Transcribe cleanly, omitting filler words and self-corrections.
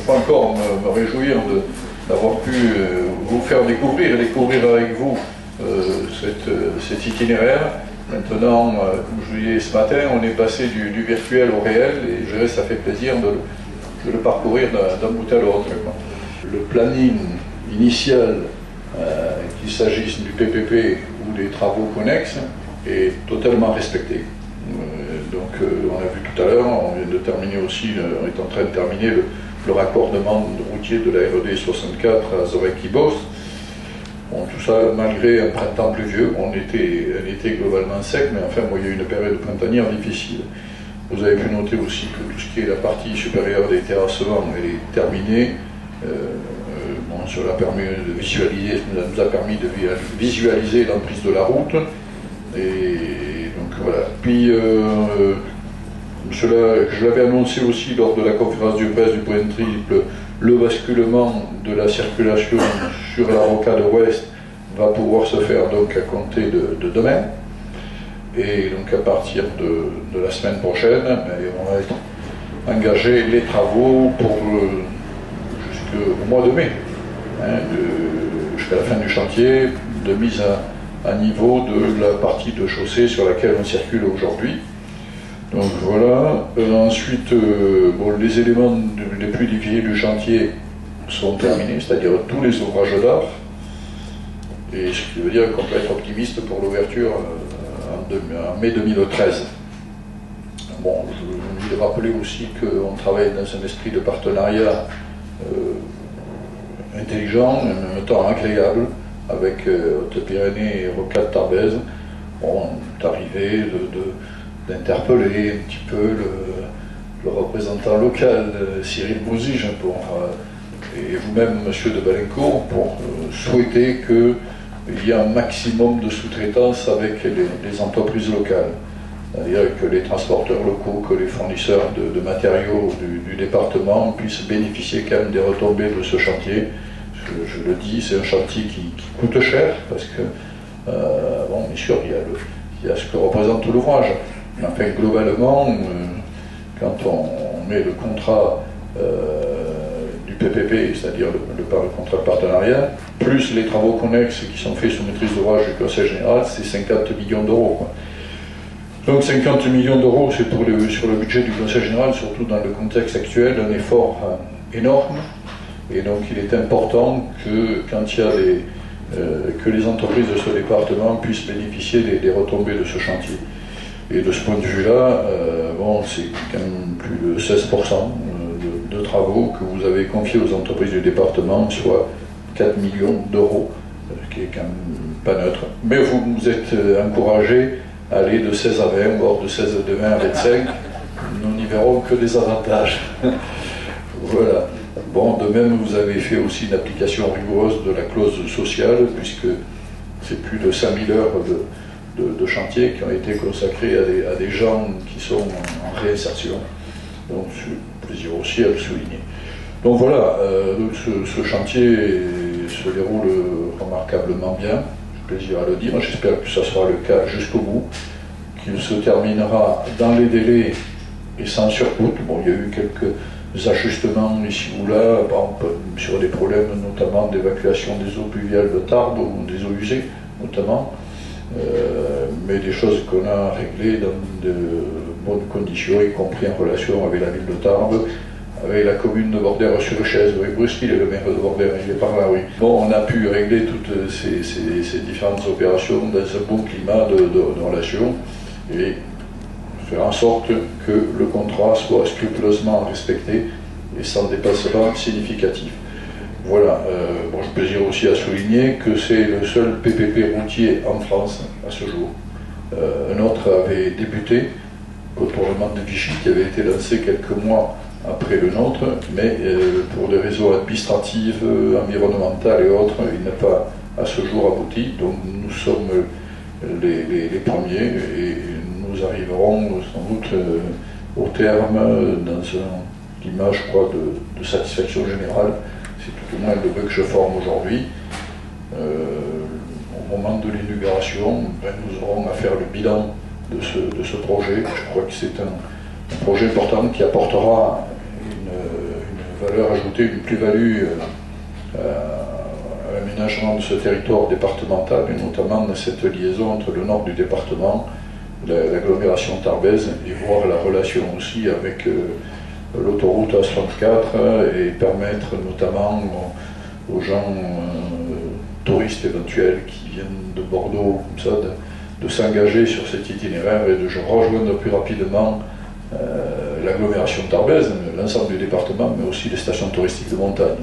peux encore me réjouir d'avoir pu vous faire découvrir avec vous cet itinéraire. Maintenant, comme je vous disais ce matin, on est passé du virtuel au réel et je dirais ça fait plaisir de le parcourir d'un bout à l'autre. Le planning initial, qu'il s'agisse du PPP ou des travaux connexes, est totalement respecté. Donc on a vu tout à l'heure, on vient de terminer aussi, on est en train de terminer le raccordement routier de la RD 64 à Zorek-Ibos. Bon, tout ça malgré un printemps pluvieux, un été globalement sec, mais enfin bon, il y a eu une période printanière difficile. Vous avez pu noter aussi que tout ce qui est la partie supérieure des terrassements, elle est terminée. Bon, cela nous a permis de visualiser l'emprise de la route. Et donc voilà. Puis je l'avais annoncé aussi lors de la conférence de presse du Point Triple, le basculement de la circulation sur la rocade ouest va pouvoir se faire donc à compter de demain. Et donc à partir de la semaine prochaine, on va être engagé les travaux pour jusqu'au mois de mai, jusqu'à la fin du chantier, de mise à niveau de la partie de chaussée sur laquelle on circule aujourd'hui. Donc voilà. Ensuite, bon, les éléments les plus difficiles du chantier sont terminés, c'est-à-dire tous les ouvrages d'art, et ce qui veut dire qu'on peut être optimiste pour l'ouverture en mai 2013. Bon, je voulais rappeler aussi qu'on travaille dans un esprit de partenariat intelligent, en même temps agréable, avec Haute-Pyrénées et Rocade Tarbes. On est arrivé d'interpeller un petit peu le représentant local, Cyril Bouzige, et vous-même, monsieur de Balencourt, pour souhaiter qu'il y ait un maximum de sous-traitance avec les entreprises locales. C'est-à-dire que les transporteurs locaux, que les fournisseurs de matériaux du département puissent bénéficier quand même des retombées de ce chantier. Je le dis, c'est un chantier qui coûte cher, parce que, bon, bien sûr, il y a ce que représente l'ouvrage. Mais enfin, globalement, quand on met le contrat du PPP, c'est-à-dire le contrat de partenariat, plus les travaux connexes qui sont faits sous maîtrise d'ouvrage du Conseil général, c'est 50 millions d'euros. Donc 50 millions d'euros, c'est sur le budget du Conseil général, surtout dans le contexte actuel, un effort énorme. Et donc il est important que quand il y a que les entreprises de ce département puissent bénéficier des retombées de ce chantier. Et de ce point de vue-là, bon, c'est quand même plus de 16% de travaux que vous avez confiés aux entreprises du département, soit 4 millions d'euros, ce qui est quand même pas neutre. Mais vous êtes encouragés à aller de 16 à 20, voire de 16 de 20 à 25. Nous n'y verrons que des avantages. Voilà. Bon, de même, vous avez fait aussi une application rigoureuse de la clause sociale, puisque c'est plus de 5000 heures de chantier qui ont été consacrés à des gens qui sont en réinsertion. Donc c'est plaisir aussi à le souligner. Donc voilà, ce chantier se déroule remarquablement bien, j'ai plaisir à le dire, j'espère que ça sera le cas jusqu'au bout, qu'il se terminera dans les délais et sans surcoût. Bon, il y a eu quelques ajustements ici ou là, par exemple, sur des problèmes notamment d'évacuation des eaux pluviales de Tarbes ou des eaux usées notamment. Mais des choses qu'on a réglées dans de bonnes conditions, y compris en relation avec la ville de Tarbes, avec la commune de Bordère-sur-Echèze, avec Bruce Hill, le maire de Bordère, il est par là, oui. Bon, on a pu régler toutes ces différentes opérations dans un bon climat de relations et faire en sorte que le contrat soit scrupuleusement respecté et sans dépassement significatif. Voilà, bon, je peux dire aussi à souligner que c'est le seul PPP routier en France à ce jour. Un autre avait débuté, le tournement de Vichy, qui avait été lancé quelques mois après le nôtre, mais pour des raisons administratives, environnementales et autres, il n'a pas à ce jour abouti. Donc nous sommes les premiers et nous arriverons sans doute au terme dans un climat, je crois, de satisfaction générale. C'est tout au moins le vœu que je forme aujourd'hui. Au moment de l'inauguration, nous aurons à faire le bilan de ce projet. Je crois que c'est un projet important qui apportera une valeur leur ajouter une plus-value à l'aménagement de ce territoire départemental, et notamment de cette liaison entre le nord du département, l'agglomération tarbaise, et voir la relation aussi avec l'autoroute A64 et permettre notamment aux gens touristes éventuels qui viennent de Bordeaux comme ça de s'engager sur cet itinéraire et de rejoindre plus rapidement l'agglomération tarbaise, l'ensemble du département, mais aussi les stations touristiques de montagne.